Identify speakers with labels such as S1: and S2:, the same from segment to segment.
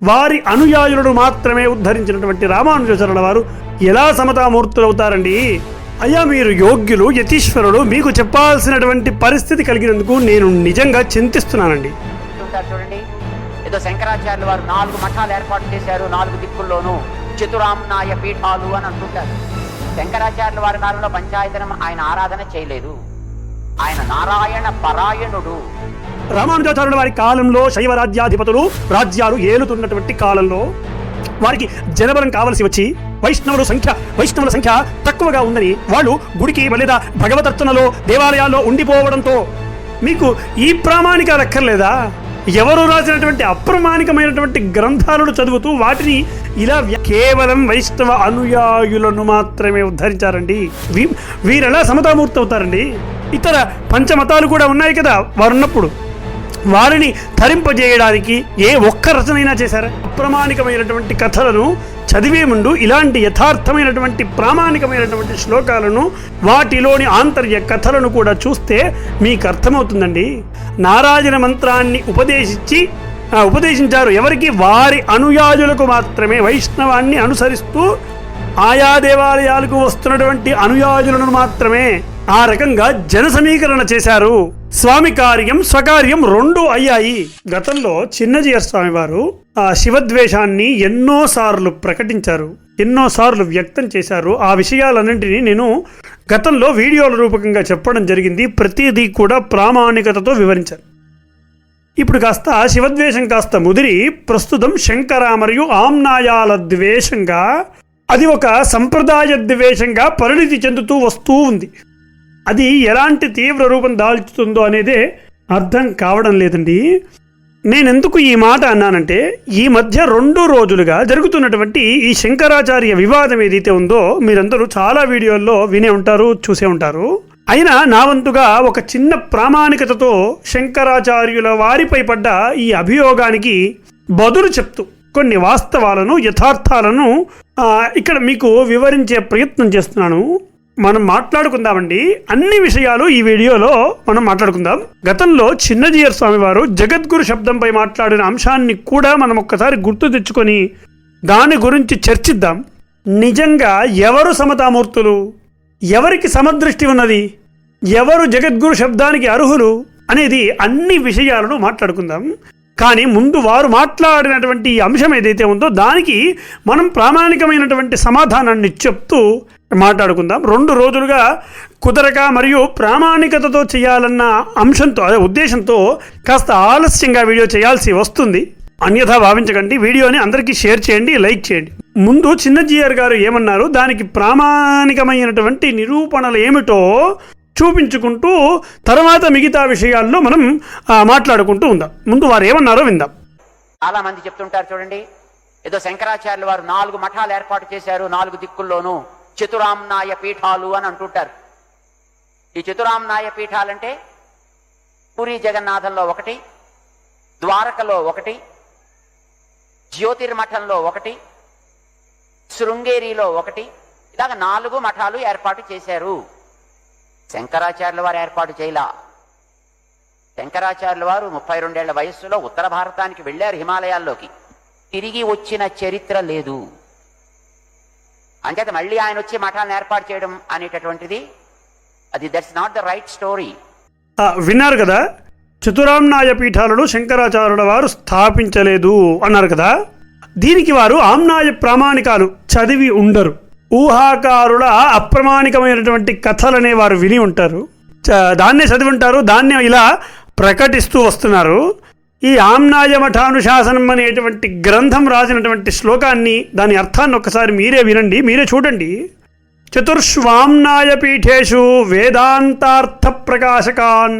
S1: వారి అనుయాయులను మాత్రమే ఉద్ధరించినటువంటి రామానుజాచార్యుల వారు ఎలా సమతామూర్తులవుతారండి? అయ్యా, మీరు యోగ్యులు, యతీశ్వరులు, మీకు చెప్పాల్సినటువంటి పరిస్థితి కలిగినందుకు నేను నిజంగా చింతిస్తున్నానండి.
S2: చూడండి, ఏదో శంకరాచార్యుల వారు 4 మఠాలు ఏర్పాటు చేశారు 4 దిక్కుల్లోనూ, చతురామ్నాయ పీఠాలు అని అంటుంటారు. శంకరాచార్యుల వారి కాలంలో పంచాయతనం ఆయన ఆరాధన చేయలేదు. ఆయన నారాయణ పరాయణుడు.
S1: రామానుజాచార్యుల వారి కాలంలో శైవ రాజ్యాధిపతులు రాజ్యాలు ఏలుతున్నటువంటి కాలంలో వారికి జనబలం కావలసి వచ్చి వైష్ణవుల సంఖ్య తక్కువగా ఉందని వాళ్ళు గుడికి లేదా భగవదర్చనలో దేవాలయాల్లో ఉండిపోవడంతో మీకు ఈ ప్రామాణికాలు అక్కర్లేదా? ఎవరు రాసినటువంటి అప్రమాణికమైనటువంటి గ్రంథాలను చదువుతూ వాటిని ఇలా కేవలం వైష్ణవ అనుయాయులను మాత్రమే ఉద్ధరించారండి. వీరెలా సమతామూర్తి అవుతారండి? ఇతర పంచమతాలు కూడా ఉన్నాయి కదా వారున్నప్పుడు. వారిని ధరింపజేయడానికి ఏ ఒక్క రచనైనా చేశారా? అప్రమాణికమైనటువంటి కథలను చదివే ముందు ఇలాంటి యథార్థమైనటువంటి ప్రామాణికమైనటువంటి శ్లోకాలను వాటిలోని ఆంతర్య కథలను కూడా చూస్తే మీకు అర్థమవుతుందండి. నారాయణ మంత్రాన్ని ఉపదేశించారు ఎవరికి? వారి అనుయాయులకు మాత్రమే. వైష్ణవాన్ని అనుసరిస్తూ ఆయా దేవాలయాలకు వస్తున్నటువంటి అనుయాయులను మాత్రమే. ఆ రకంగా జన సమీకరణ చేశారు. స్వామి కార్యం స్వకార్యం 2 అయ్యాయి. గతంలో చిన్నజీయర్ స్వామి వారు ఆ శివద్వేషాన్ని ఎన్నోసార్లు ప్రకటించారు, ఎన్నోసార్లు వ్యక్తం చేశారు. ఆ విషయాలన్నింటినీ నేను గతంలో వీడియోల రూపకంగా చెప్పడం జరిగింది. ప్రతిదీ కూడా ప్రామాణికతతో వివరించాను. ఇప్పుడు కాస్త శివద్వేషం కాస్త ముదిరి ప్రస్తుతం శంకర మరియు ఆమ్నాయాల ద్వేషంగా, అది ఒక సంప్రదాయ ద్వేషంగా పరిణితి చెందుతూ వస్తూ ఉంది. అది ఎలాంటి తీవ్ర రూపం దాల్చుతుందో అనేదే అర్థం కావడం లేదండి. నేనెందుకు ఈ మాట అన్నానంటే, ఈ మధ్య 2 రోజులుగా జరుగుతున్నటువంటి ఈ శంకరాచార్య వివాదం ఏదైతే ఉందో మీరందరూ చాలా వీడియోల్లో వినే ఉంటారు, చూసే ఉంటారు. అయినా నా వంతుగా ఒక చిన్న ప్రామాణికతతో శంకరాచార్యుల వారిపై పడ్డ ఈ అభియోగానికి బదులు చెప్తూ కొన్ని వాస్తవాలను, యథార్థాలను ఇక్కడ మీకు వివరించే ప్రయత్నం చేస్తున్నాను. మనం మాట్లాడుకుందామండి. అన్ని విషయాలు ఈ వీడియోలో మనం మాట్లాడుకుందాం. గతంలో చిన్నజీయర్ స్వామి వారు జగద్గురు శబ్దంపై మాట్లాడిన అంశాన్ని కూడా మనం ఒక్కసారి గుర్తు తెచ్చుకొని దాని గురించి చర్చిద్దాం. నిజంగా ఎవరు సమతామూర్తులు, ఎవరికి సమదృష్టి ఉన్నది, ఎవరు జగద్గురు శబ్దానికి అర్హులు అనేది అన్ని విషయాలను మాట్లాడుకుందాం. కానీ ముందు వారు మాట్లాడినటువంటి ఈ అంశం ఏదైతే ఉందో దానికి మనం ప్రామాణికమైనటువంటి సమాధానాన్ని చెప్తూ మాట్లాడుకుందాం. 2 రోజులుగా కుదరక మరియు ప్రామాణికతతో చేయాలన్న అంశంతో, అదే ఉద్దేశంతో కాస్త ఆలస్యంగా వీడియో చేయాల్సి వస్తుంది. అన్యథా భావించకండి. వీడియోని అందరికీ షేర్ చేయండి, లైక్ చేయండి. ముందు చిన్నజీయర్ గారు ఏమన్నారు, దానికి ప్రామాణికమైనటువంటి నిరూపణలు ఏమిటో చూపించుకుంటూ తర్వాత మిగతా విషయాల్లో మనం మాట్లాడుకుంటూ ఉందాం. ముందు వారు ఏమన్నారో విందాం.
S2: చాలా మంది చెప్తుంటారు చూడండి, ఏదో శంకరాచార్యుల వారు 4 మఠాలు ఏర్పాటు చేశారు 4 దిక్కుల్లోనూ, చతురామ్నాయ పీఠాలు అని అంటుంటారు. ఈ చతురామ్నాయ పీఠాలంటే పూరి జగన్నాథంలో 1, ద్వారకలో 1, జ్యోతిర్మఠంలో 1, శృంగేరిలో 1, ఇలాగ 4 మఠాలు ఏర్పాటు చేశారు. శంకరాచార్యుల వారు ఏర్పాటు చేయలా. శంకరాచార్యుల వారు 32 ఏళ్ల వయస్సులో ఉత్తర భారతానికి వెళ్ళారు, హిమాలయాల్లోకి. తిరిగి వచ్చిన చరిత్ర లేదు. అంచేత మళ్ళీ ఆయన వచ్చి మఠాలను ఏర్పాటు చేయడం అనేటటువంటిది that's not the right story.
S1: విన్నారు కదా, చతురామ్నాయ పీఠాలను శంకరాచార్యుల వారు స్థాపించలేదు అన్నారు కదా. దీనికి వారు ఆమ్నాయ ప్రామాణికాలు చదివి ఉండరు. ఊహాకారుల అప్రమాణికమైనటువంటి కథలనే వారు విని ఉంటారు, దాన్నే చదివి ఉంటారు, దాన్నే ఇలా ప్రకటిస్తూ వస్తున్నారు. ఈ ఆమ్నాయ మఠానుశాసనం అనేటువంటి గ్రంథం రాసినటువంటి శ్లోకాన్ని, దాని అర్థాన్ని ఒక్కసారి మీరే వినండి, మీరే చూడండి. చతుర్ష్వామ్నాయ పీఠేషు వేదాంతార్థ ప్రకాశకాన్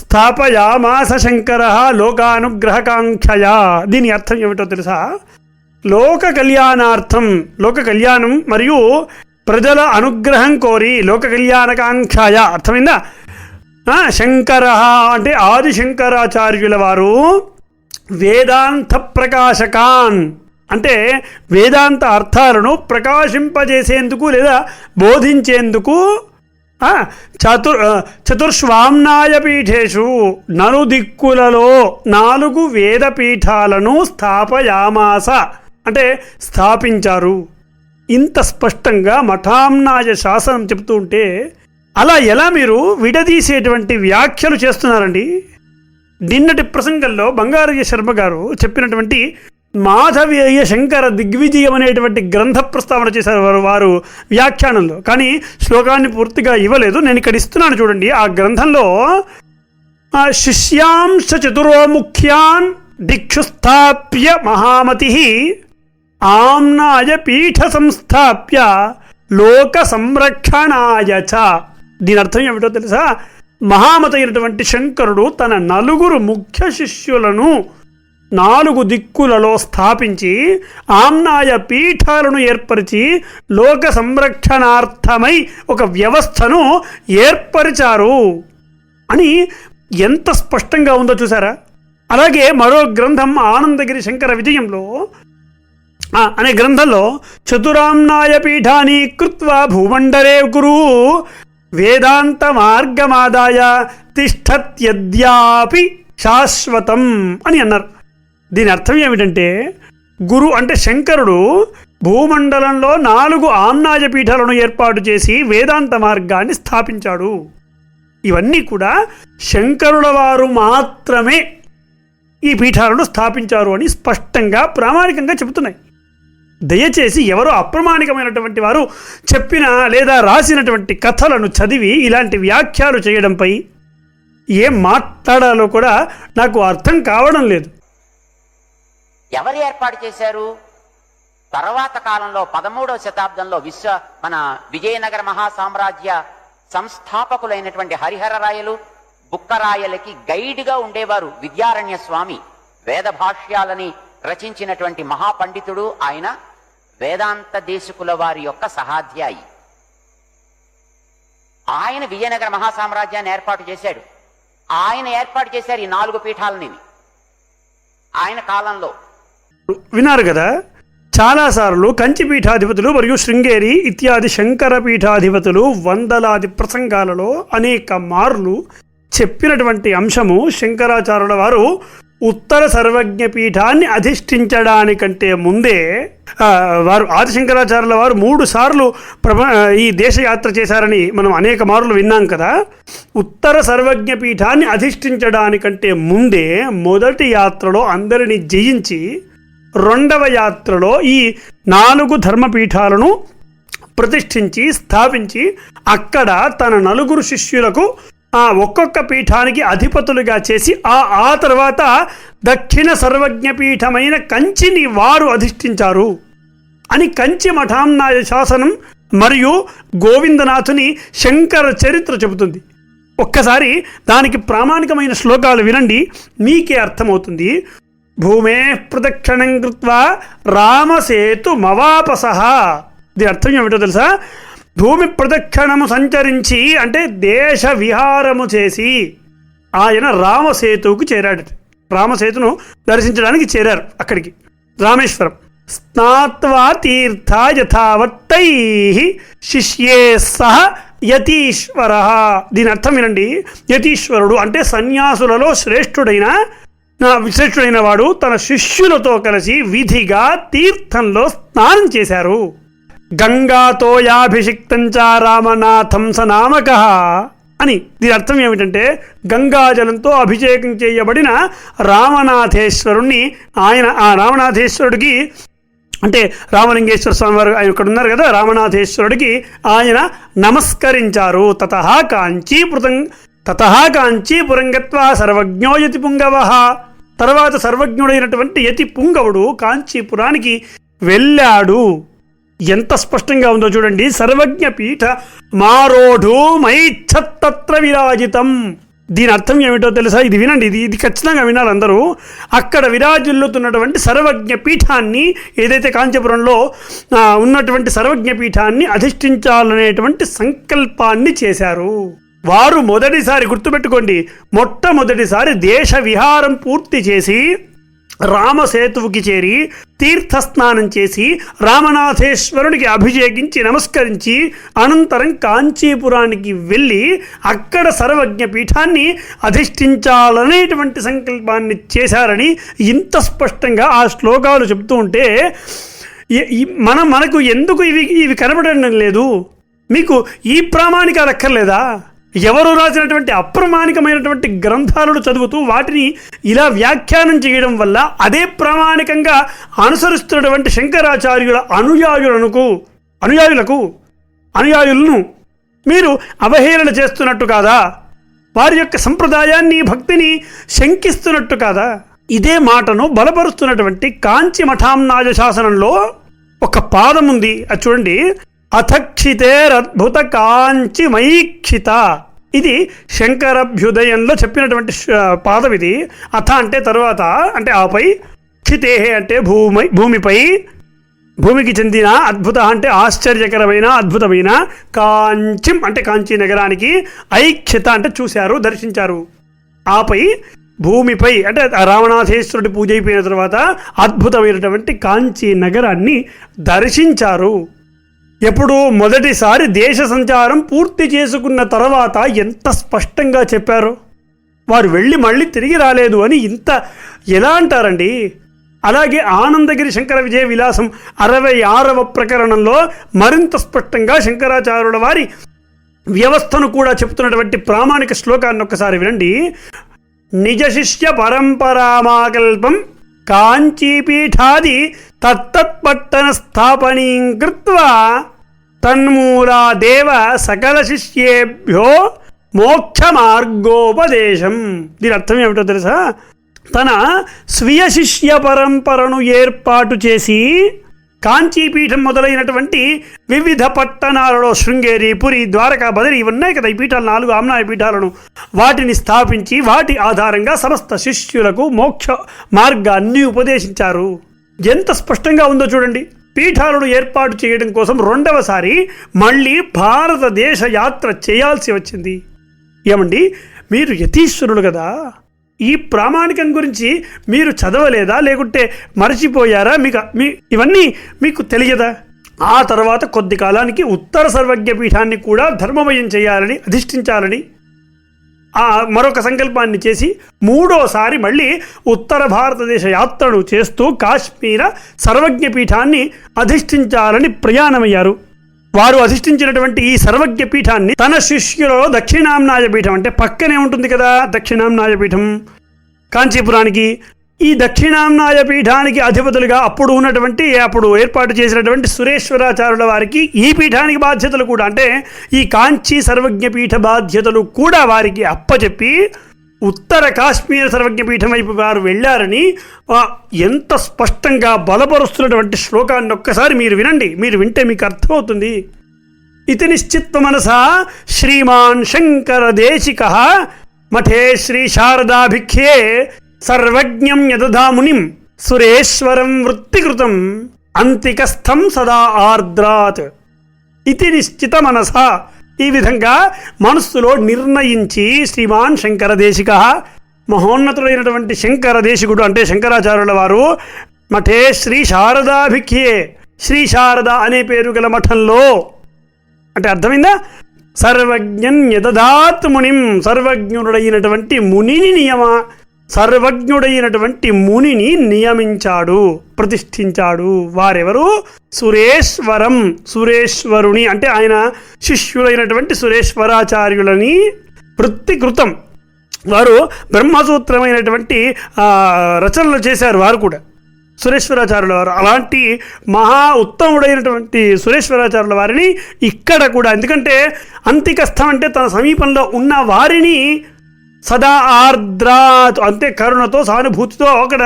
S1: స్థాపయామాస శంకర లోకానుగ్రహకాంక్షయా. దీని అర్థం ఏమిటో తెలుసా? లోక కళ్యాణార్థం, లోక కళ్యాణం మరియు ప్రజల అనుగ్రహం కోరి, లోక కళ్యాణకాంక్షాయ. అర్థమైందా? శంకర అంటే ఆదిశంకరాచార్యుల వారు వేదాంత ప్రకాశకాన్ అంటే వేదాంత అర్థాలను ప్రకాశింపజేసేందుకు లేదా బోధించేందుకు చతుర్శ్వామ్నాయ పీఠేషు నలుదిక్కులలో 4 వేదపీఠాలను స్థాపయామాస అంటే స్థాపించారు. ఇంత స్పష్టంగా మఠామ్నాయ శాసనం చెప్తూ ఉంటే అలా ఎలా మీరు విడదీసేటువంటి వ్యాఖ్యలు చేస్తున్నారండి? నిన్నటి ప్రసంగంలో బంగారయ్య శర్మ గారు చెప్పినటువంటి మాధవీయ శంకర దిగ్విజయం అనేటువంటి గ్రంథ ప్రస్తావన చేశారు వారు వ్యాఖ్యానంలో. కానీ శ్లోకాన్ని పూర్తిగా ఇవ్వలేదు, నేను ఇక్కడ ఇస్తున్నాను చూడండి. ఆ గ్రంథంలో శిష్యాంశ చతురోముఖ్యాన్ దిక్షు స్థాప్య మహామతి ఆమ్నాయ పీఠ సంస్థాప్య లోక సంరక్షణాయ చ. దీని అర్థం ఏమిటో తెలుసా? మహామతి అయినటువంటి శంకరుడు తన 4 ముఖ్య శిష్యులను 4 దిక్కులలో స్థాపించి ఆమ్నాయ పీఠాలను ఏర్పరిచి లోక సంరక్షణార్థమై ఒక వ్యవస్థను ఏర్పరిచారు అని ఎంత స్పష్టంగా ఉందో చూసారా? అలాగే మరో గ్రంథం ఆనందగిరి శంకర విజయంలో అనే గ్రంథంలో చతురామ్నాయ పీఠాని కృత్వా భూమండరే గురు వేదాంత మార్గమాదాయ తిష్టత్యద్యాపి శాశ్వతం అని అన్నారు. దీని అర్థం ఏమిటంటే గురు అంటే శంకరుడు భూమండలంలో 4 ఆమ్నాయ పీఠాలను ఏర్పాటు చేసి వేదాంత మార్గాన్ని స్థాపించాడు. ఇవన్నీ కూడా శంకరుల వారు మాత్రమే ఈ పీఠాలను స్థాపించారు అని స్పష్టంగా ప్రామాణికంగా చెబుతున్నాయి. దయచేసి ఎవరో అప్రమాణికమైనటువంటి వారు చెప్పిన లేదా రాసినటువంటి కథలను చదివి ఇలాంటి వ్యాఖ్యలు చేయడంపై ఏం మాట్లాడాలో కూడా నాకు అర్థం కావడం లేదు.
S2: ఎవరు ఏర్పాటు చేశారు? తర్వాత కాలంలో 13వ శతాబ్దంలో మన విజయనగర మహాసామ్రాజ్య సంస్థాపకులైనటువంటి హరిహరరాయలు, బుక్కరాయలకి గైడ్గా ఉండేవారు విద్యారణ్య స్వామి. వేద భాష్యాలని రచించినటువంటి మహాపండితుడు ఆయన. వేదాంత దేశికుల వారి యొక్క సహాధ్యాయి ఆయన. విజయనగర మహాసామ్రాజ్యాన్ని ఏర్పాటు చేశాడు. ఆయన ఏర్పాటు చేశారు ఈ 4 పీఠాలని ఆయన కాలంలో.
S1: విన్నారు కదా, చాలాసార్లు కంచి పీఠాధిపతులు మరియు శృంగేరి ఇత్యాది శంకర పీఠాధిపతులు వందలాది ప్రసంగాలలో అనేక మార్లు చెప్పినటువంటి అంశము శంకరాచార్యుల వారు ఉత్తర సర్వజ్ఞ పీఠాన్ని అధిష్ఠించడానికంటే ముందే వారు ఆదిశంకరాచార్యుల వారు 3 సార్లు ఈ దేశయాత్ర చేశారని మనం అనేక మార్లు విన్నాం కదా. ఉత్తర సర్వజ్ఞ పీఠాన్ని అధిష్ఠించడానికంటే ముందే మొదటి యాత్రలో అందరినీ జయించి 2వ యాత్రలో ఈ 4 ధర్మపీఠాలను ప్రతిష్ఠించి స్థాపించి అక్కడ తన 4 శిష్యులకు ఒక్కొక్క పీఠానికి అధిపతులుగా చేసి ఆ తర్వాత దక్షిణ సర్వజ్ఞ పీఠమైన కంచిని వారు అధిష్ఠించారు అని కంచి మఠామ్నాయ శాసనం మరియు గోవిందనాథుని శంకర చరిత్ర చెబుతుంది. ఒక్కసారి దానికి ప్రామాణికమైన శ్లోకాలు వినండి, మీకే అర్థమవుతుంది. భూమే ప్రదక్షిణం కృత్వా రామసేతు మవాపసః. దీని అర్థం ఏమిటో తెలుసా? భూమి ప్రదక్షిణము సంచరించి అంటే దేశ విహారము చేసి ఆయన రామసేతువుకు చేరాడు. రామసేతును దర్శించడానికి చేరారు అక్కడికి, రామేశ్వరం. స్నాత్వా తీర్థ యథావత్తై శిష్యే సహ యతీశ్వర. దీని అర్థం వినండి. యతీశ్వరుడు అంటే సన్యాసులలో శ్రేష్ఠుడైన వాడు తన శిష్యులతో కలిసి విధిగా తీర్థంలో స్నానం చేశారు. గంగాతోయాభిషిక్తంచ రామనాథం సనామక అని. దీని అర్థం ఏమిటంటే గంగాజలంతో అభిషేకం చేయబడిన రామనాథేశ్వరుణ్ణి ఆయన ఆ రామనాథేశ్వరుడికి అంటే రామలింగేశ్వర స్వామి వారు ఆయన ఇక్కడ ఉన్నారు కదా, రామనాథేశ్వరుడికి ఆయన నమస్కరించారు. తతః కాంచీపురం గత్వా సర్వజ్ఞో యతి పుంగవ. తర్వాత సర్వజ్ఞుడైనటువంటి యతి పుంగవుడు కాంచీపురానికి వెళ్ళాడు. ఎంత స్పష్టంగా ఉందో చూడండి. సర్వజ్ఞ పీఠ మారోఢు మైచ్చత్తత్ర విరాజితం. దీని అర్థం ఏమిటో తెలుసా? ఇది వినండి, ఇది ఖచ్చితంగా వినాలి అందరూ. అక్కడ విరాజిల్లుతున్నటువంటి సర్వజ్ఞ పీఠాన్ని, ఏదైతే కాంచీపురంలో ఉన్నటువంటి సర్వజ్ఞ పీఠాన్ని అధిష్ఠించాలనేటువంటి సంకల్పాన్ని చేశారు. వారు మొదటిసారి, గుర్తుపెట్టుకోండి, మొట్టమొదటిసారి దేశ విహారం పూర్తి చేసి రామసేతువుకి చేరి తీర్థస్నానం చేసి రామనాథేశ్వరునికి అభిషేకించి నమస్కరించి అనంతరం కాంచీపురానికి వెళ్ళి అక్కడ సర్వజ్ఞ పీఠాన్ని అధిష్ఠించాలనేటువంటి సంకల్పాన్ని చేశారని ఇంత స్పష్టంగా ఆ శ్లోకాలు చెప్తూ ఉంటే మనకు ఎందుకు ఇవి కనబడడం లేదు? మీకు ఈ ప్రామాణికాలు అక్కర్లేదా? ఎవరు రాసినటువంటి అప్రమాణికమైనటువంటి గ్రంథాలను చదువుతూ వాటిని ఇలా వ్యాఖ్యానం చేయడం వల్ల అదే ప్రామాణికంగా అనుసరిస్తున్నటువంటి శంకరాచార్యుల అనుయాయులను మీరు అవహేళన చేస్తున్నట్టు కాదా? వారి యొక్క సంప్రదాయాన్ని భక్తిని శంకిస్తున్నట్టు కాదా? ఇదే మాటను బలపరుస్తున్నటువంటి కాంచి మఠాంనాయ శాసనంలో ఒక పాదం ఉంది, అది చూడండి. అథక్షితేరద్భుత కాంచి మైక్షిత. ఇది శంకరభ్యుదయంలో చెప్పినటువంటి పాదం ఇది. అథ అంటే తరువాత, అంటే ఆపై, క్షితే అంటే భూమిపై, భూమికి చెందిన, అద్భుత అంటే ఆశ్చర్యకరమైన అద్భుతమైన, కాంచిం అంటే కాంచీ నగరానికి, ఐక్షిత అంటే చూశారు దర్శించారు, ఆపై భూమిపై అంటే రామనాథేశ్వరుడి పూజ అయిపోయిన తర్వాత అద్భుతమైనటువంటి కాంచీ నగరాన్ని దర్శించారు. ఎప్పుడు? మొదటిసారి దేశ సంచారం పూర్తి చేసుకున్న తర్వాత ఎంత స్పష్టంగా చెప్పారో. వారు వెళ్ళి మళ్ళీ తిరిగి రాలేదు అని ఇంత ఎలా అంటారండి? అలాగే ఆనందగిరి శంకర విజయ విలాసం 66వ ప్రకరణంలో మరింత స్పష్టంగా శంకరాచార్యుల వారి వ్యవస్థను కూడా చెప్తున్నటువంటి ప్రామాణిక శ్లోకాన్ని ఒక్కసారి వినండి. నిజ శిష్య పరంపరామాకల్పం కాంచీపీఠాది తత్తత్పట్టణ స్థాపనీం కృత్వా తన్మూలా దేవ సకల శిష్యేభ్యో మోక్ష మార్గోపదేశం. దీని అర్థం ఏమిటో తెలుసా? తన స్వీయ శిష్య పరంపరను ఏర్పాటు చేసి కాంచీపీఠం మొదలైనటువంటి వివిధ పట్టణాలలో శృంగేరి, పురి, ద్వారకా, బదరి ఇవన్నాయి కదా ఈ పీఠాలు, 4 ఆమ్నాయ పీఠాలను, వాటిని స్థాపించి వాటి ఆధారంగా సమస్త శిష్యులకు మోక్ష మార్గాన్ని ఉపదేశించారు. ఎంత స్పష్టంగా ఉందో చూడండి. పీఠాలను ఏర్పాటు చేయడం కోసం 2వసారి మళ్ళీ భారతదేశ యాత్ర చేయాల్సి వచ్చింది. ఏమండి, మీరు యతీశ్వరులు కదా, ఈ ప్రామాణికం గురించి మీరు చదవలేదా? లేకుంటే మరచిపోయారా? ఇవన్నీ మీకు తెలియదా? ఆ తర్వాత కొద్ది కాలానికి ఉత్తర సర్వజ్ఞ పీఠాన్ని కూడా ధర్మమయం చేయాలని, అధిష్ఠించాలని మరొక సంకల్పాన్ని చేసి 3వసారి మళ్ళీ ఉత్తర భారతదేశ యాత్రను చేస్తూ కాశ్మీర సర్వజ్ఞ పీఠాన్ని అధిష్ఠించాలని ప్రయాణమయ్యారు. వారు అధిష్ఠించినటువంటి ఈ సర్వజ్ఞ పీఠాన్ని తన శిష్యులలో దక్షిణాంనాయ పీఠం, అంటే పక్కనే ఉంటుంది కదా దక్షిణాంనాయ పీఠం కాంచీపురానికి, ఈ దక్షిణాంనాయ పీఠానికి అధిపతులుగా అప్పుడు ఏర్పాటు చేసినటువంటి సురేశ్వరాచార్యుల వారికి ఈ పీఠానికి బాధ్యతలు కూడా, అంటే ఈ కాంచీ సర్వజ్ఞ పీఠ బాధ్యతలు కూడా వారికి అప్పచెప్పి ఉత్తర కాశ్మీర సర్వజ్ఞ పీఠం వైపు వారు వెళ్ళారని ఎంత స్పష్టంగా బలపరుస్తున్నటువంటి శ్లోకాన్ని ఒక్కసారి మీరు వినండి. మీరు వింటే మీకు అర్థమవుతుంది. ఇతి నిశ్చిత్వ మనసా శ్రీమాన్ శంకర దేశికః మఠే శ్రీ శారదాభిఖ్యే సర్వజ్ఞం యదధా మునిం సురేశ్వరం వృత్తికృతం అంతికస్థం సదా ఆర్ద్రాత్. ఇతి నిశ్చిత మనస, ఈ విధంగా మనస్సులో నిర్ణయించి శ్రీమాన్ శంకర దేశిక, మహోన్నతుడైనటువంటి శంకర దేశికుడు అంటే శంకరాచార్యుల వారు, మఠే శ్రీ శారదాభిఖ్యే, శ్రీ శారద అనే పేరు గల మఠంలో, అంటే అర్థమైందా? సర్వజ్ఞం యదధాత్ మునిం, సర్వజ్ఞుడైనటువంటి మునిని నియమించాడు, ప్రతిష్ఠించాడు. వారెవరు? సురేశ్వరం, సురేశ్వరుని అంటే ఆయన శిష్యులైనటువంటి సురేశ్వరాచార్యులని వృత్తికృతం. వారు బ్రహ్మసూత్రమైనటువంటి రచనలు చేశారు వారు కూడా సురేశ్వరాచార్యుల వారు. అలాంటి మహా ఉత్తముడైనటువంటి సురేశ్వరాచార్యుల వారిని ఇక్కడ కూడా, ఎందుకంటే అంతికస్థం అంటే తన సమీపంలో ఉన్న వారిని సదా ఆర్ద్రాత్ అంటే కరుణతో సానుభూతితో అక్కడ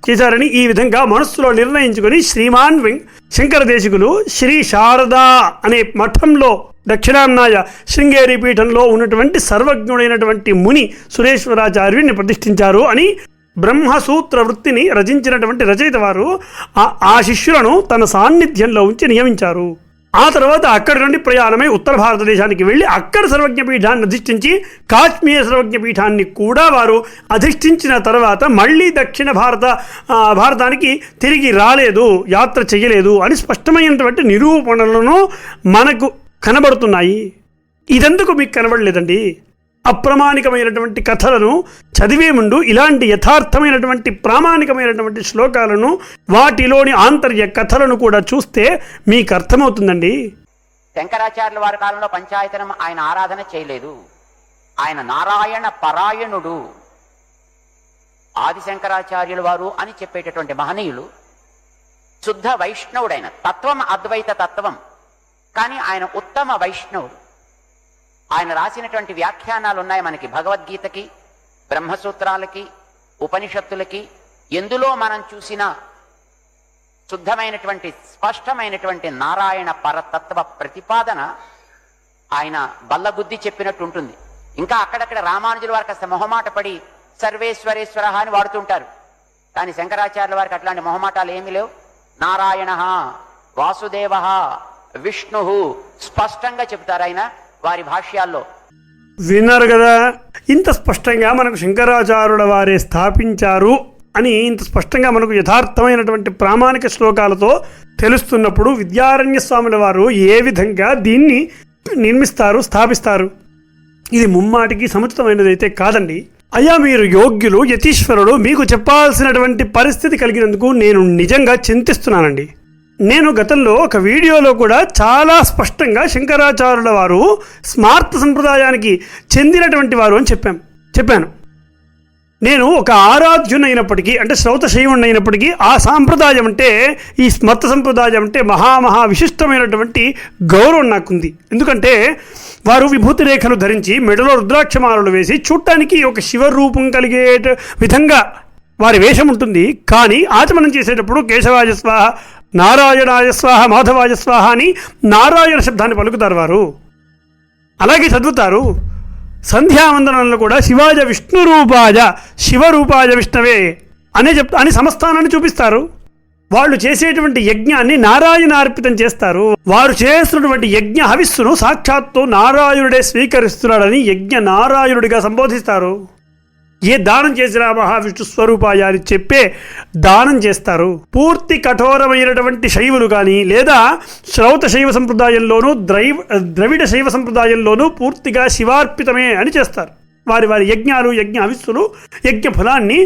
S1: చేశారని ఈ విధంగా మనస్సులో నిర్ణయించుకొని శ్రీమాన్ శంకర దేశికులు శ్రీ శారదా అనే మఠంలో దక్షిణాంనాయ శృంగేరి పీఠంలో ఉన్నటువంటి సర్వజ్ఞుడైనటువంటి ముని సురేశ్వరాచార్యుని ప్రతిష్ఠించారు అని బ్రహ్మసూత్ర వృత్తిని రచించినటువంటి రచయిత వారు ఆ శిష్యులను తన సాన్నిధ్యంలో ఉంచి నియమించారు. ఆ తర్వాత అక్కడి నుండి ప్రయాణమై ఉత్తర భారతదేశానికి వెళ్ళి అక్కడ సర్వజ్ఞపీఠాన్ని అధిష్ఠించి కాశ్మీర సర్వజ్ఞపీఠాన్ని కూడా వారు అధిష్ఠించిన తర్వాత మళ్ళీ దక్షిణ భారతానికి తిరిగి రాలేదు, యాత్ర చేయలేదు అని స్పష్టమైనటువంటి నిరూపణలను మనకు కనబడుతున్నాయి. ఇదెందుకు మీకు కనబడలేదండి? అప్రామాణికమైనటువంటి కథలను చదివే ముందు ఇలాంటి యథార్థమైనటువంటి ప్రామాణికమైనటువంటి శ్లోకాలను వాటిలోని ఆంతర్య కథలను కూడా చూస్తే మీకు అర్థమవుతుందండి.
S2: శంకరాచార్యుల వారి కాలంలో పంచాయతనం ఆయన ఆరాధన చేయలేదు. ఆయన నారాయణ పరాయణుడు. ఆది శంకరాచార్యుల వారు అని చెప్పేటటువంటి మహనీయులు శుద్ధ వైష్ణవుడైన తత్వం అద్వైత తత్వం, కానీ ఆయన ఉత్తమ వైష్ణవుడు. ఆయన రాసినటువంటి వ్యాఖ్యానాలు ఉన్నాయి మనకి, భగవద్గీతకి, బ్రహ్మసూత్రాలకి, ఉపనిషత్తులకి. ఎందులో మనం చూసిన శుద్ధమైనటువంటి స్పష్టమైనటువంటి నారాయణ పరతత్వ ప్రతిపాదన ఆయన బల్లబుద్ధి చెప్పినట్టు ఉంటుంది. ఇంకా అక్కడక్కడ రామానుజుల వారికి కాస్త మొహమాట పడి సర్వేశ్వరేశ్వర అని వాడుతుంటారు, కానీ శంకరాచార్యుల వారికి అట్లాంటి మొహమాటాలు ఏమీ లేవు. నారాయణ వాసుదేవ విష్ణు స్పష్టంగా చెబుతారు ఆయన వారి భాష్యాల్లో.
S1: విన్నారు కదా, ఇంత స్పష్టంగా మనకు శంకరాచార్యుల వారే స్థాపించారు అని ఇంత స్పష్టంగా మనకు యథార్థమైనటువంటి ప్రామాణిక శ్లోకాలతో తెలుస్తున్నప్పుడు విద్యారణ్య స్వాముల వారు ఏ విధంగా దీన్ని నిర్మిస్తారు, స్థాపిస్తారు? ఇది ముమ్మాటికి సముచితమైనదైతే కాదండి. అయ్యా, మీరు యోగ్యులు, యతీశ్వరుడు, మీకు చెప్పాల్సినటువంటి పరిస్థితి కలిగినందుకు నేను నిజంగా చింతిస్తున్నానండి. నేను గతంలో ఒక వీడియోలో కూడా చాలా స్పష్టంగా శంకరాచార్యుల వారు స్మార్త సంప్రదాయానికి చెందినటువంటి వారు అని చెప్పాను. నేను ఒక ఆరాధ్యునైనప్పటికీ, అంటే శ్రౌత శైవుణ్ణైనప్పటికీ, ఆ సాంప్రదాయం అంటే, ఈ స్మర్త సంప్రదాయం అంటే మహా విశిష్టమైనటువంటి గౌరవం నాకుంది. ఎందుకంటే వారు విభూతి రేఖలు ధరించి మెడలో రుద్రాక్షమాలలు వేసి చూడటానికి ఒక శివరూపం కలిగే విధంగా వారి వేషం ఉంటుంది. కానీ ఆచమనం చేసేటప్పుడు కేశవాయ స్వాహ, నారాయణాయ స్వాహ, మాధవాయ స్వాహ అని నారాయణ శబ్దాన్ని పలుకుతారు వారు. అలాగే చదువుతారు. సంధ్యావందనంలో కూడా శివాయ విష్ణురూపాయ, శివరూపాయ విష్ణవే అని సమస్థానాన్ని చూపిస్తారు. వాళ్ళు చేసేటువంటి యజ్ఞాన్ని నారాయణార్పితం చేస్తారు. వారు చేస్తున్నటువంటి యజ్ఞ హవిస్సును సాక్షాత్తు నారాయణుడే స్వీకరిస్తున్నాడని యజ్ఞ నారాయణుడిగా సంబోధిస్తారు. ఏ దానం చేసినా మహావిష్ణు స్వరూపాయ అని చెప్పే దానం చేస్తారు. పూర్తి కఠోరమైనటువంటి శైవులు కానీ, లేదా శ్రౌత శైవ సంప్రదాయంలోనూ ద్రవిడ శైవ సంప్రదాయంలోనూ పూర్తిగా శివార్పితమే అని చేస్తారు. వారి యజ్ఞాలు, యజ్ఞ హవిస్సులు, యజ్ఞ ఫలాన్ని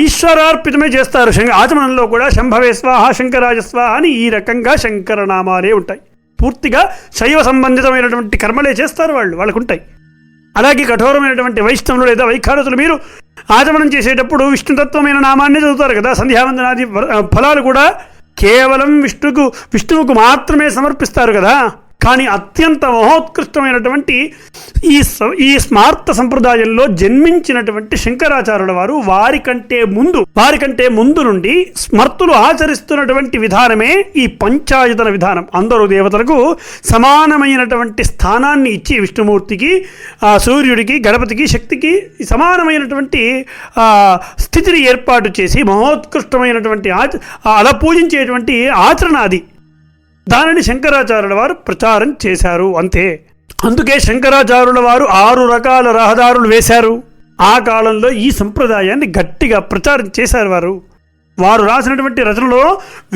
S1: ఈశ్వరార్పితమే చేస్తారు. ఆచమనంలో కూడా శంభవే స్వాహ, శంకరాయ స్వాహ అని ఈ రకంగా శంకరనామాలే ఉంటాయి. పూర్తిగా శైవ సంబంధితమైనటువంటి కర్మలే చేస్తారు వాళ్ళకుంటాయి. అలాగే కఠోరమైనటువంటి వైష్ణవులు లేదా వైఖారతులు మీరు ఆచమనం చేసేటప్పుడు విష్ణుతత్వమైన నామాన్ని చదువుతారు కదా. సంధ్యావందనాది ఫలాలు కూడా కేవలం విష్ణువుకు మాత్రమే సమర్పిస్తారు కదా. కానీ అత్యంత మహోత్కృష్టమైనటువంటి ఈ స్మార్త సంప్రదాయంలో జన్మించినటువంటి శంకరాచార్యుల వారు వారికంటే ముందు నుండి స్మర్తులు ఆచరిస్తున్నటువంటి విధానమే ఈ పంచాయతన విధానం. అందరూ దేవతలకు సమానమైనటువంటి స్థానాన్ని ఇచ్చి, విష్ణుమూర్తికి, సూర్యుడికి, గణపతికి, శక్తికి సమానమైనటువంటి స్థితిని ఏర్పాటు చేసి మహోత్కృష్టమైనటువంటి అలా పూజించేటువంటి ఆచరణ అది. దానిని శంకరాచార్యుల వారు ప్రచారం చేశారు అంతే. అందుకే శంకరాచార్యుల వారు 6 రకాల రహదారులు వేశారు. ఆ కాలంలో ఈ సంప్రదాయాన్ని గట్టిగా ప్రచారం చేశారు. వారు రాసినటువంటి రచనలో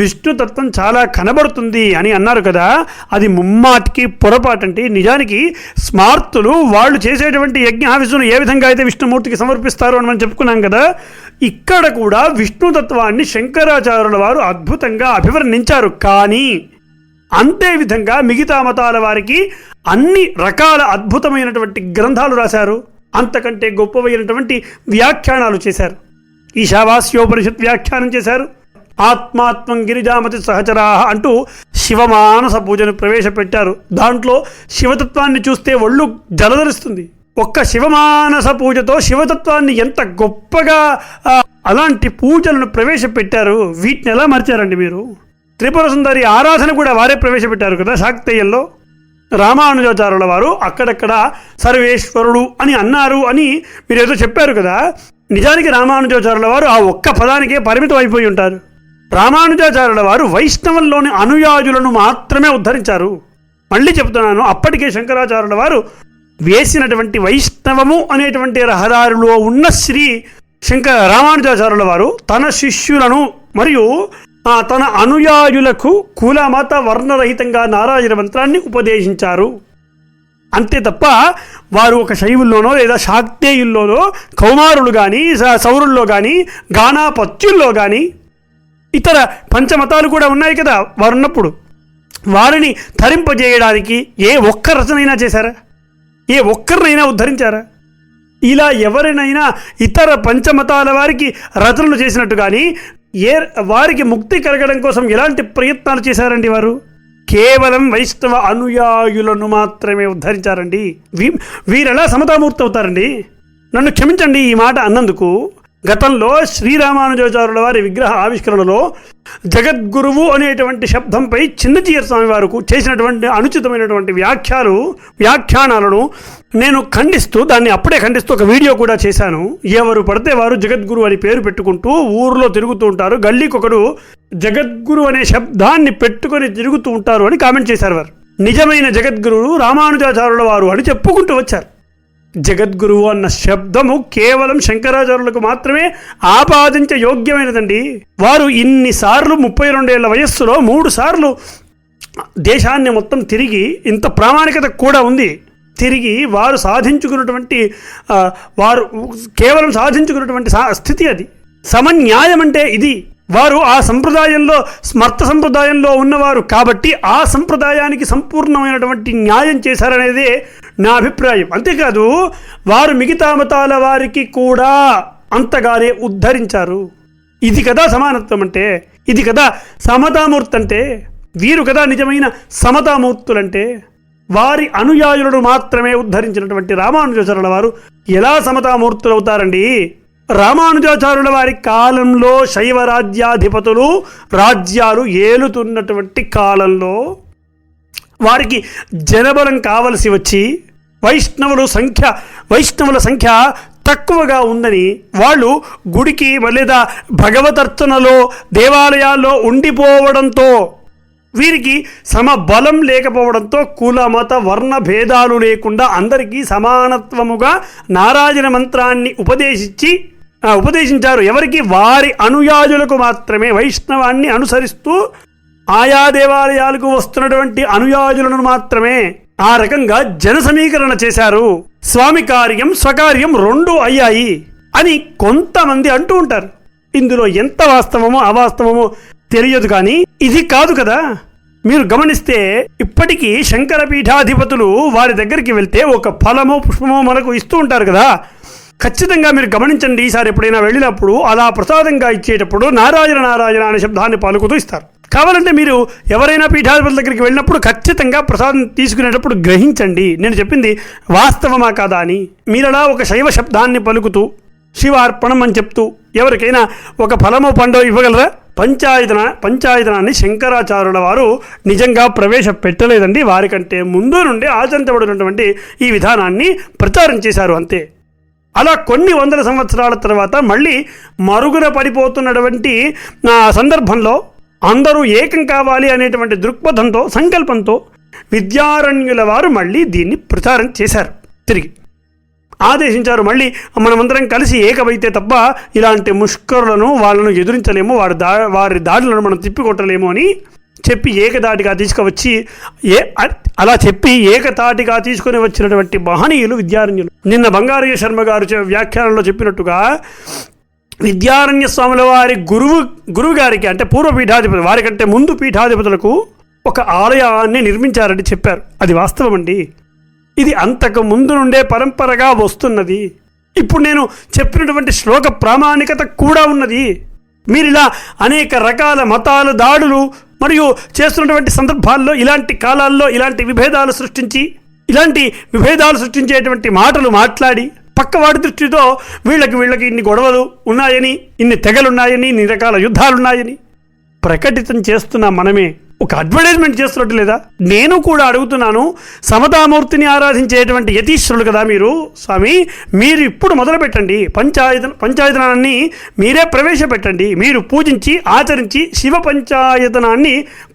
S1: విష్ణుతత్వం చాలా కనబడుతుంది అని అన్నారు కదా. అది ముమ్మాటికి పొరపాటంటే. నిజానికి స్మార్తులు వాళ్ళు చేసేటువంటి యజ్ఞావిసును ఏ విధంగా అయితే విష్ణుమూర్తికి సమర్పిస్తారు అని మనం చెప్పుకున్నాం కదా. ఇక్కడ కూడా విష్ణుతత్వాన్ని శంకరాచార్యుల వారు అద్భుతంగా అభివర్ణించారు. కానీ అంతే విధంగా మిగతా మతాల వారికి అన్ని రకాల అద్భుతమైనటువంటి గ్రంథాలు రాశారు. అంతకంటే గొప్పవైనటువంటి వ్యాఖ్యానాలు చేశారు. ఈశావాస్యోపనిషత్ వ్యాఖ్యానం చేశారు. ఆత్మాత్మం గిరిజామతి సహచరాహ అంటూ శివమానస పూజను ప్రవేశపెట్టారు. దాంట్లో శివతత్వాన్ని చూస్తే ఒళ్ళు జలధరిస్తుంది. ఒక్క శివమానస పూజతో శివతత్వాన్ని ఎంత గొప్పగా అలాంటి పూజలను ప్రవేశపెట్టారు. వీటిని ఎలా మర్చారండి మీరు? త్రిపుర సుందరి ఆరాధన కూడా వారే ప్రవేశపెట్టారు కదా శాక్తేయంలో. రామానుజాచార్యుల వారు అక్కడక్కడ సర్వేశ్వరుడు అని అన్నారు అని మీరు ఏదో చెప్పారు కదా. నిజానికి రామానుజాచార్యుల వారు ఆ ఒక్క పదానికే పరిమితం అయిపోయి ఉంటారు. రామానుజాచార్యుల వారు వైష్ణవంలోని అనుయాయులను మాత్రమే ఉద్ధరించారు. మళ్ళీ చెప్తున్నాను, అప్పటికే శంకరాచార్యుల వారు వేసినటువంటి వైష్ణవము అనేటువంటి రహదారిలో ఉన్న శ్రీ రామానుజాచార్యుల వారు తన శిష్యులను మరియు తన అనుయాయులకు కుల మత వర్ణరహితంగా నారాయణ మంత్రాన్ని ఉపదేశించారు. అంతే తప్ప వారు ఒక శైవుల్లోనో లేదా శాక్తేయుల్లోనో కౌమారులు కానీ సౌరుల్లో కానీ గానాపత్యుల్లో కానీ ఇతర పంచమతాలు కూడా ఉన్నాయి కదా, వారున్నప్పుడు వారిని తరింపజేయడానికి ఏ ఒక్క రచనైనా చేశారా? ఏ ఒక్కరినైనా ఉద్ధరించారా? ఇలా ఎవరినైనా ఇతర పంచమతాల వారికి రచనలు చేసినట్టు కానీ వారికి ముక్తి కలగడం కోసం ఎలాంటి ప్రయత్నాలు చేశారండి? వారు కేవలం వైష్ణవ అనుయాయులను మాత్రమే ఉద్ధరించారండి. వీరెలా సమతామూర్తి అవుతారండి? నన్ను క్షమించండి ఈ మాట అన్నందుకు. గతంలో శ్రీరామానుజాచార్యుల వారి విగ్రహ ఆవిష్కరణలో జగద్గురువు అనేటువంటి శబ్దంపై చిన్నజీయర్ స్వామి వారు చేసినటువంటి అనుచితమైనటువంటి వ్యాఖ్యానాలను నేను దాన్ని అప్పుడే ఖండిస్తూ ఒక వీడియో కూడా చేశాను. ఎవరు పడితే వారు జగద్గురు అని పేరు పెట్టుకుంటూ ఊరిలో తిరుగుతూ ఉంటారు, గల్లీకొకడు జగద్గురు అనే శబ్దాన్ని పెట్టుకొని తిరుగుతూ ఉంటారు అని కామెంట్ చేశారు. వారు నిజమైన జగద్గురువు రామానుజాచార్యుల వారు అని చెప్పుకుంటూ వచ్చారు. జగద్గురువు అన్న శబ్దము కేవలం శంకరాచార్యులకు మాత్రమే ఆపాదించ యోగ్యమైనదండి. వారు ఇన్నిసార్లు 32 ఏళ్ల వయస్సులో 3 సార్లు దేశాన్ని మొత్తం తిరిగి, ఇంత ప్రామాణికత కూడా ఉంది, తిరిగి వారు కేవలం సాధించుకున్నటువంటి స్థితి అది. సమన్యాయం అంటే ఇది. వారు ఆ సంప్రదాయంలో స్మర్త సంప్రదాయంలో ఉన్నవారు కాబట్టి ఆ సంప్రదాయానికి సంపూర్ణమైనటువంటి న్యాయం చేశారనేదే నా అభిప్రాయం. అంతేకాదు వారు మిగతా మతాల వారికి కూడా అంతగానే ఉద్ధరించారు. ఇది కదా సమానత్వం అంటే, ఇది కదా సమతామూర్తి అంటే, వీరు కదా నిజమైన సమతామూర్తులంటే. వారి అనుయాయులను మాత్రమే ఉద్ధరించినటువంటి రామానుజాచార్యుల వారు ఎలా సమతామూర్తులు అవుతారండి? రామానుజాచార్యుల వారి కాలంలో శైవ రాజ్యాలు ఏలుతున్నటువంటి కాలంలో వారికి జనబలం కావలసి వచ్చి వైష్ణవుల సంఖ్య తక్కువగా ఉందని వాళ్ళు గుడికి లేదా భగవదర్చనలో దేవాలయాల్లో ఉండిపోవడంతో, వీరికి సమబలం లేకపోవడంతో కుల మత వర్ణ భేదాలు లేకుండా అందరికీ సమానత్వముగా నారాయణ మంత్రాన్ని ఉపదేశించారు. ఎవరికి? వారి అనుయాయులకు మాత్రమే. వైష్ణవాన్ని అనుసరిస్తూ ఆయా దేవాలయాలకు వస్తున్నటువంటి అనుయాయులను మాత్రమే. ఆ రకంగా జన సమీకరణ చేశారు. స్వామి కార్యం స్వకార్యం 2 అయ్యాయి అని కొంతమంది అంటూ ఉంటారు. ఇందులో ఎంత వాస్తవమో అవాస్తవమో తెలియదు, కానీ ఇది కాదు కదా. మీరు గమనిస్తే ఇప్పటికీ శంకర పీఠాధిపతులు వారి దగ్గరికి వెళ్తే ఒక ఫలమో పుష్పమో మనకు ఇస్తూ ఉంటారు కదా. ఖచ్చితంగా మీరు గమనించండి, ఈసారి ఎప్పుడైనా వెళ్ళినప్పుడు అలా ప్రసాదంగా ఇచ్చేటప్పుడు నారాయణ నారాయణ అనే శబ్దాన్ని పలుకుతూ ఇస్తారు. కావాలంటే మీరు ఎవరైనా పీఠాధిపతుల దగ్గరికి వెళ్ళినప్పుడు ఖచ్చితంగా ప్రసాదం తీసుకునేటప్పుడు గ్రహించండి నేను చెప్పింది వాస్తవమా కాదా అని. మీరలా ఒక శైవ శబ్దాన్ని పలుకుతూ శివార్పణం అని చెప్తూ ఎవరికైనా ఒక ఫలమో పండో ఇవ్వగలరా? పంచాయతనాన్ని శంకరాచార్యుల వారు నిజంగా ప్రవేశపెట్టలేదండి. వారికంటే ముందు నుండి ఆచరించబడినటువంటి ఈ విధానాన్ని ప్రచారం చేశారు అంతే. అలా కొన్ని వందల సంవత్సరాల తర్వాత మళ్ళీ మరుగున పడిపోతున్నటువంటి సందర్భంలో అందరూ ఏకం కావాలి అనేటువంటి దృక్పథంతో, సంకల్పంతో విద్యారణ్యుల వారు మళ్ళీ దీన్ని ప్రచారం చేశారు. తిరిగి ఆదేశించారు, మళ్ళీ మనమందరం కలిసి ఏకమైతే తప్ప ఇలాంటి ముష్కరులను వాళ్ళను ఎదురించలేము, వారి దాడులను మనం తిప్పికొట్టలేము అని చెప్పి ఏకతాటిగా తీసుకువచ్చి అలా చెప్పి ఏకతాటిగా తీసుకుని వచ్చినటువంటి మహనీయులు విద్యారణ్యులు. నిన్న బంగారయ్య శర్మ గారు వ్యాఖ్యానంలో చెప్పినట్టుగా విద్యారణ్య స్వాముల వారి గురువు గారికి, అంటే పూర్వ పీఠాధిపతి, వారికంటే ముందు పీఠాధిపతులకు ఒక ఆలయాన్ని నిర్మించారని చెప్పారు. అది వాస్తవం అండి. ఇది అంతకు ముందు నుండే పరంపరగా వస్తున్నది. ఇప్పుడు నేను చెప్పినటువంటి శ్లోక ప్రామాణికత కూడా ఉన్నది. మీరు ఇలా అనేక రకాల మతాల దాడులు మరియు చేస్తున్నటువంటి సందర్భాల్లో ఇలాంటి కాలాల్లో ఇలాంటి విభేదాలు సృష్టించేటువంటి మాటలు మాట్లాడి పక్కవాడి దృష్టితో వీళ్ళకి ఇన్ని గొడవలు ఉన్నాయని, ఇన్ని తెగలున్నాయని, ఇన్ని రకాల యుద్ధాలున్నాయని ప్రకటితం చేస్తున్న మనమే ఒక అడ్వర్టైజ్మెంట్ చేస్తున్నట్టు లేదా? నేను కూడా అడుగుతున్నాను, సమతామూర్తిని ఆరాధించేటువంటి యతీశ్వరులు కదా మీరు స్వామి, మీరు ఇప్పుడు మొదలు పెట్టండి, పంచాయతనాన్ని మీరే ప్రవేశపెట్టండి, మీరు పూజించి ఆచరించి శివ పంచాయతనాన్ని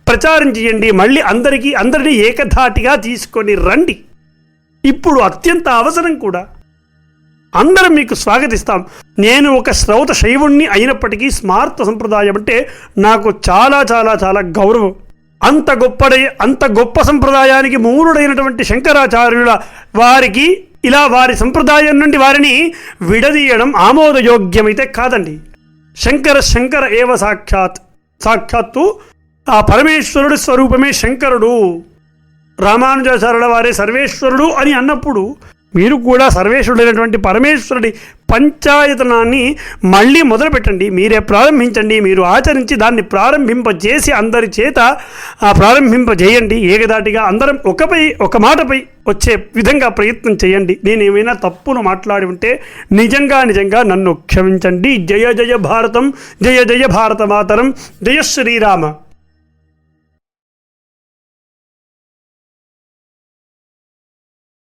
S1: ప్రచారం చేయండి, మళ్ళీ అందరినీ ఏకధాటిగా తీసుకొని రండి. ఇప్పుడు అత్యంత అవసరం కూడా. అందరం మీకు స్వాగతిస్తాం. నేను ఒక శ్రౌత శైవుణ్ణి అయినప్పటికీ స్మార్త సంప్రదాయం అంటే నాకు చాలా చాలా చాలా గౌరవం. అంత గొప్ప సంప్రదాయానికి మూలుడైనటువంటి శంకరాచార్యుల వారికి ఇలా వారి సంప్రదాయం నుండి వారిని విడదీయడం ఆమోదయోగ్యమైతే కాదండి. శంకర ఏవ సాక్షాత్తు ఆ పరమేశ్వరుడి స్వరూపమే శంకరుడు. రామానుజాచార్యుల వారే సర్వేశ్వరుడు అని అన్నప్పుడు మీరు కూడా సర్వేశ్వరుడైనటువంటి పరమేశ్వరుడి పంచాయతనాన్ని మళ్ళీ మొదలుపెట్టండి, మీరే ప్రారంభించండి, మీరు ఆచరించి దాన్ని ప్రారంభింపజేసి అందరి చేత ప్రారంభింపజేయండి. ఏకదాటిగా అందరం ఒక మాటపై వచ్చే విధంగా ప్రయత్నం చేయండి. నేను ఏమైనా తప్పును మాట్లాడి ఉంటే నిజంగా నన్ను క్షమించండి. జయ జయ భారతం, జయ జయ భారత మాతరం, జయ శ్రీరామ.